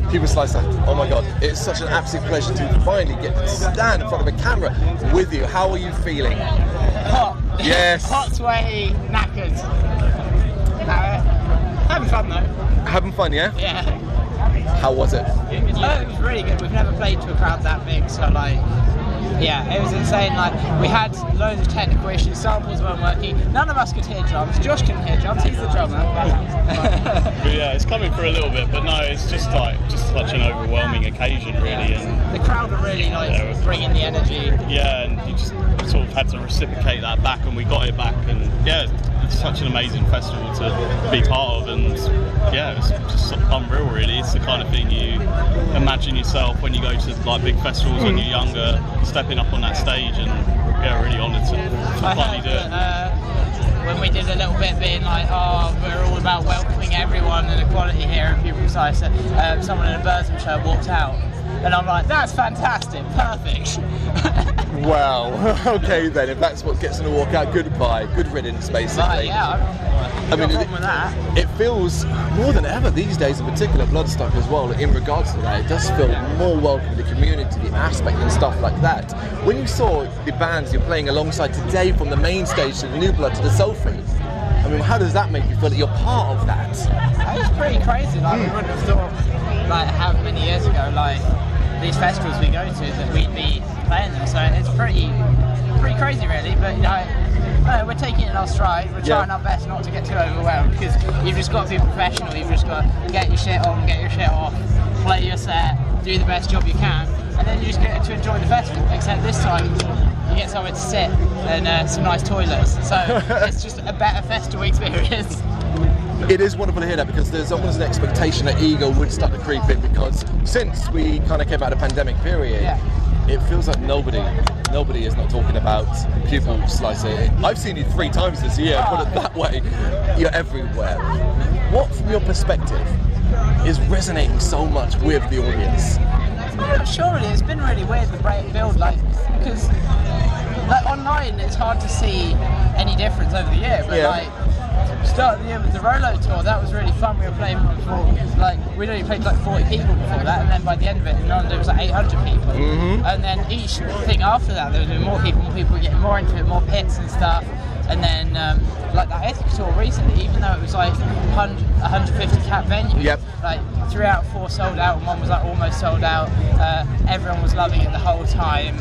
Pupil Slicer, oh my god, it's such an absolute pleasure to finally get to stand in front of a camera with you. How are you feeling? Hot. Yes. Hot, sweaty, knackered. Having fun though. Having fun, yeah? Yeah. How was it? It was really good. We've never played to a crowd that big, so like, yeah, it was insane. Like, we had loads of technical issues, samples weren't working, none of us could hear drums. Josh couldn't hear drums, he's the drummer. But yeah, it's coming for a little bit, but no, it's just such an overwhelming occasion really, and the crowd were really like bringing the energy. Yeah, and you just sort of had to reciprocate that back, and we got it back, and yeah, it's such an amazing festival to be part of, and yeah, it's just unreal really. It's the kind of thing you imagine yourself when you go to like big festivals when you're younger, stepping up on that stage, and yeah, really honoured to finally do it. When we did a little bit being like, oh, we're all about welcoming everyone and equality here at Pupil Slicer, someone in a Brrraaains shirt walked out, and I'm like, that's fantastic, perfect. Wow, okay then, if that's what gets them to walk out, goodbye, good riddance basically. Right, yeah, I mean, with that. It feels more than ever these days, in particular Bloodstock as well, in regards to that, it does feel more welcome to the community, the aspect and stuff like that. When you saw the bands you're playing alongside today, from the main stage to the New Blood to the Sophie, I mean, how does that make you feel that you're part of that? It's pretty crazy, like we wouldn't have thought, like how many years ago, like these festivals we go to, that we'd be playing them, so it's pretty crazy really, but you know, we're taking it in our stride, we're trying our best not to get too overwhelmed, because you've just got to be professional, you've just got to get your shit on, get your shit off, play your set, do the best job you can, and then you just get to enjoy the festival, except this time you get somewhere to sit and some nice toilets, so it's just a better festival experience. It is wonderful to hear that, because there's almost an expectation that ego would start to creep in, because since we kind of came out of the pandemic period, it feels like nobody is not talking about Pupil Slicer. I've seen you 3 times this year, put it that way. You're everywhere. What, from your perspective, is resonating so much with the audience? I'm not sure really, it's been really weird the way it built, like, because like online it's hard to see any difference over the year, but like, start of the year with the Rolo tour, that was really fun. We were playing before, like, we'd only played like 40 people before that, and then by the end of it in London it was like 800 people. And then each thing after that there was more people were getting more into it, more pits and stuff. And then like that Ithaca tour recently, even though it was like 150 cap venue, like 3 out of 4 sold out, and one was like almost sold out. Everyone was loving it the whole time.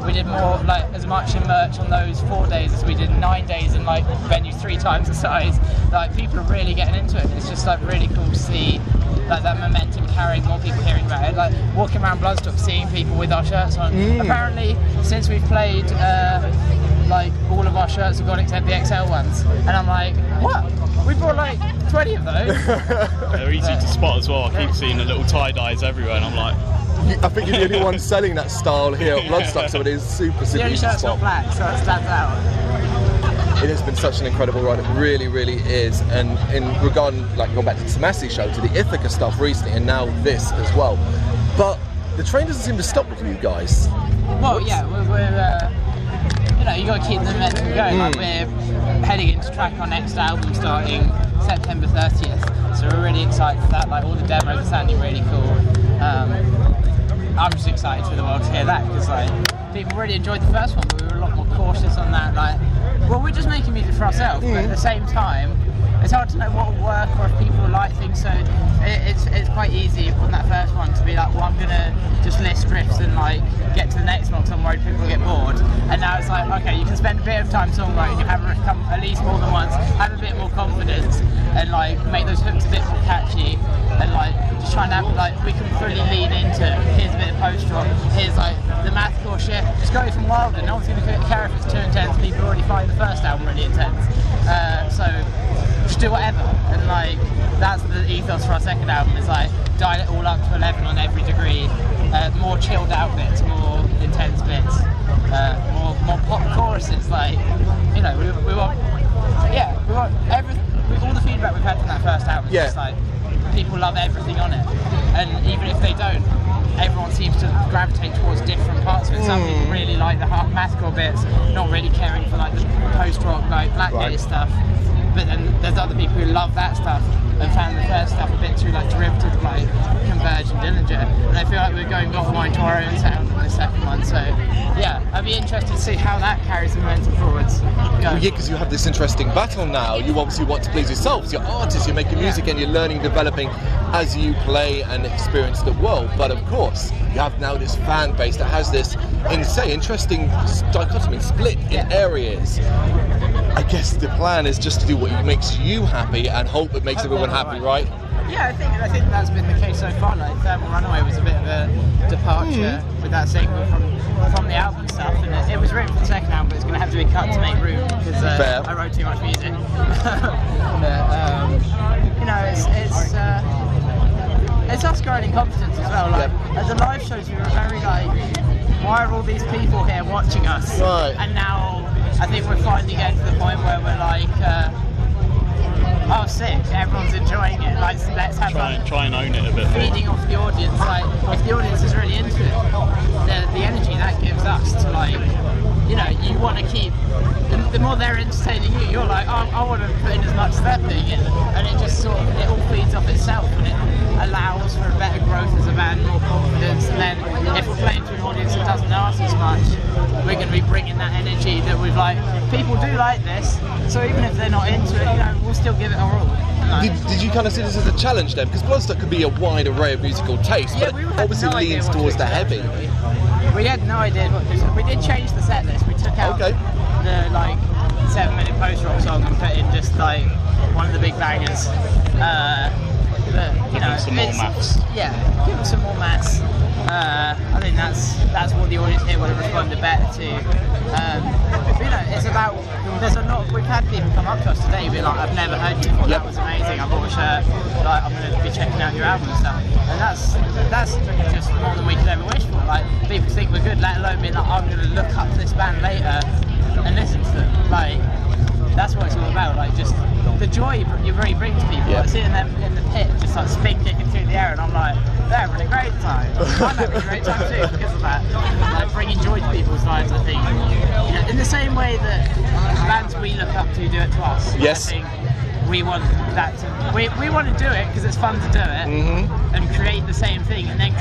We did more, like, as much in merch on those 4 days as we did 9 days in like venues 3 times the size. Like, people are really getting into it. It's just like really cool to see like that momentum carrying, more people hearing about it. Like walking around Bloodstock, seeing people with our shirts on. Apparently, since we've played, like all of our shirts have gone except the XL ones, and I'm like, what? We bought like 20 of those. They're easy to spot as well. I keep seeing the little tie-dyes everywhere, and I'm like, I think you're the only one selling that style here at Bloodstock, so it is super the only easy to shirt's spot. not black, so it stands out. It has been such an incredible run, it really, really is. And in regard, like, going back to the Tomasi show, to the Ithaca stuff recently, and now this as well. But the train doesn't seem to stop with you guys. Well, yeah, we're you know, you got to keep the momentum going. Like, we're heading into track our next album starting September 30th, so we're really excited for that. Like, all the demos are sounding really cool. I'm just excited for the world to hear that, because like, people really enjoyed the first one, but we were a lot more cautious on that. Like, well, we're just making music for ourselves, but at the same time, it's hard to know what will work or if people will like things, so it's quite easy on that first one to be like, well, I'm gonna just list riffs and like get to the next one because I'm worried people will get bored. And now it's like, okay, you can spend a bit of time songwriting, you have a riff come at least more than once, have a bit more confidence, and like make those hooks a bit more catchy, and like just try and have, like, we can fully lean into, here's a bit of post-rock, here's like the mathcore shit, just go from Wilder. No one's gonna care if it's too intense, people already find the first album really intense. So just do whatever, and like that's the ethos for our second album, is like dial it all up to 11 on every degree, more chilled out bits, more intense bits, more pop choruses, like, you know, we want everything, all the feedback we've had from that first album is just like, people love everything on it, and even if they don't, everyone seems to gravitate towards different parts of it. Some people really like the mathcore bits, not really caring for like the post-rock, like Blackgate stuff. But then there's other people who love that stuff and found the first stuff a bit too like derivative, like Convergent feel like we're going bottom line to our own sound on the second one. So yeah, I'd be interested to see how that carries the momentum forwards. Yeah, because you have this interesting battle now. You obviously want to please yourselves. You're artists, you're making music and you're learning, developing as you play and experience the world. But of course, you have now this fan base that has this interesting dichotomy, split in areas. I guess the plan is just to do what makes you happy and hope it makes everyone happy, right? Yeah, I think that's been the case so far. Like Thermal Runaway was a bit of a departure with that single from the album stuff, and it was written for the second album, but it's going to have to be cut to make room because I wrote too much music. But, you know, it's us growing in confidence as well. Like at the live shows, you were very like, why are all these people here watching us? Right. And now I think we're finally getting to the point where we're like. Oh, sick! Everyone's enjoying it. Like, let's have try and own it a bit. Feeding off the audience. Like, if the audience is really into it, the energy that gives us to like, you know, you want to keep. The more they're entertaining you, you're like, oh, I want to put in as much as they're putting in, and it just sort of it all feeds off itself, and it allows for a better growth as a band, more confidence. And then if we're playing to an audience that doesn't know us as much, we're going to be bringing that energy that we've like. People do like this, so even if they're not into it, you know, we'll still give it our all. Did you kind of see this as a challenge then? Because Bloodstock could be a wide array of musical tastes, but it obviously leans towards the heavy. We had no idea what this was. We did change the set list. We took out the like 7-minute post-rock song and put in just like one of the big bangers. You know, some more maths. Yeah, give them some more maths. I think that's what the audience here would have responded better to. But, you know, it's about we've had people come up to us today and be like, I've never heard you before, that was amazing, I bought a shirt, like I'm going to be checking out your album and stuff. And that's just more than we could ever wish for. Like, people think we're good, let alone being like, I'm going to look up this band later and listen to them. Like, that's what it's all about, like just the joy you really bring to people. Like seeing them in the pit just like spin kicking through the air, and I'm like, they're having a great time. I'm having a great time too because of that. Like bringing joy to people's lives, I think. You know, in the same way that bands we look up to do it to us. Yes. I think we want that to. We want to do it because it's fun to do it, and create the same thing, and then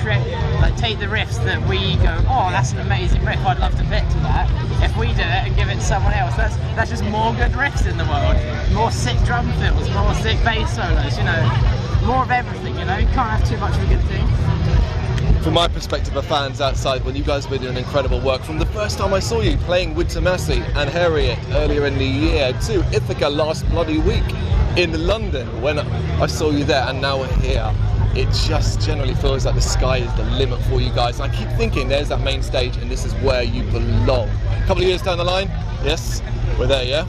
take the riffs that we go, oh, that's an amazing riff. I'd love to fit to that. If we do it and give it to someone else, that's just more good riffs in the world, more sick drum fills, more sick bass solos. You know, more of everything. You know, you can't have too much of a good thing. From my perspective of fans outside, when you guys have been doing incredible work, from the first time I saw you playing with Tomasi and Harriet earlier in the year to Ithaca last bloody week in London when I saw you there, and now we're here, it just generally feels like the sky is the limit for you guys. And I keep thinking there's that main stage and this is where you belong. A couple of years down the line, yes, we're there, yeah?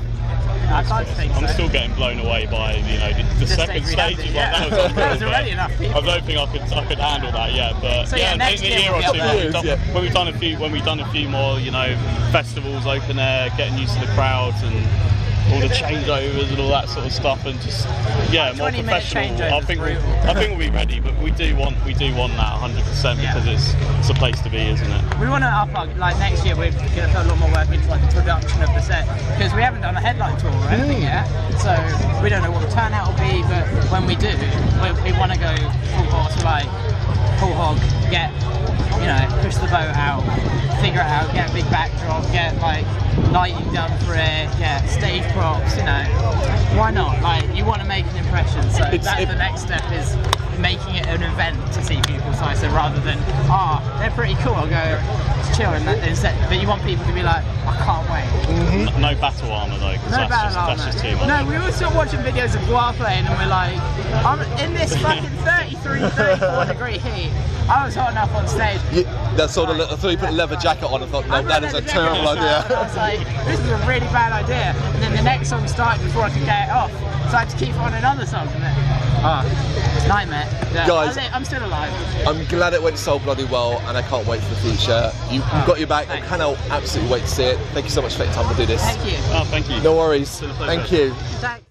I think so. I'm still getting blown away by the second stage. That was already enough people. I don't think I could handle that yet, but so next year or two, when we've done a few more, festivals, open air, getting used to the crowds and all the changeovers and all that sort of stuff, and just more professional. I think we'll be ready, but we do want that 100% because it's a place to be, isn't it? We want to up next year. We're going to put a lot more work into the production of the set because we haven't done a headline tour or anything yet, so we don't know what the turnout will be. But when we do, we want to go full hog, get push the boat out, figure it out, get a big backdrop, get lighting done for it, get stage props, why not? You want to make an impression, so that's the next step, is making it an event to see Pupil Slicer rather than, they're pretty cool, I'll go chill instead. But you want people to be like, I can't wait. No battle armour though, because that's just too much. No, we were still watching videos of Guar playing and we're like, I'm in this fucking 33, 34 degree heat. I was hot enough on stage. That's sort of, I thought you put a leather jacket on and thought, no, that is a terrible idea. I was like, this is a really bad idea. And then the next song started before I could get it off. So I had to keep on another song. Nightmare. Yeah. Guys, I'm still alive. I'm glad it went so bloody well, and I can't wait for the future. You've got your back. I cannot absolutely wait to see it. Thank you so much for taking time to do this. Thank you. Oh, thank you. No worries. Thank you. Thanks.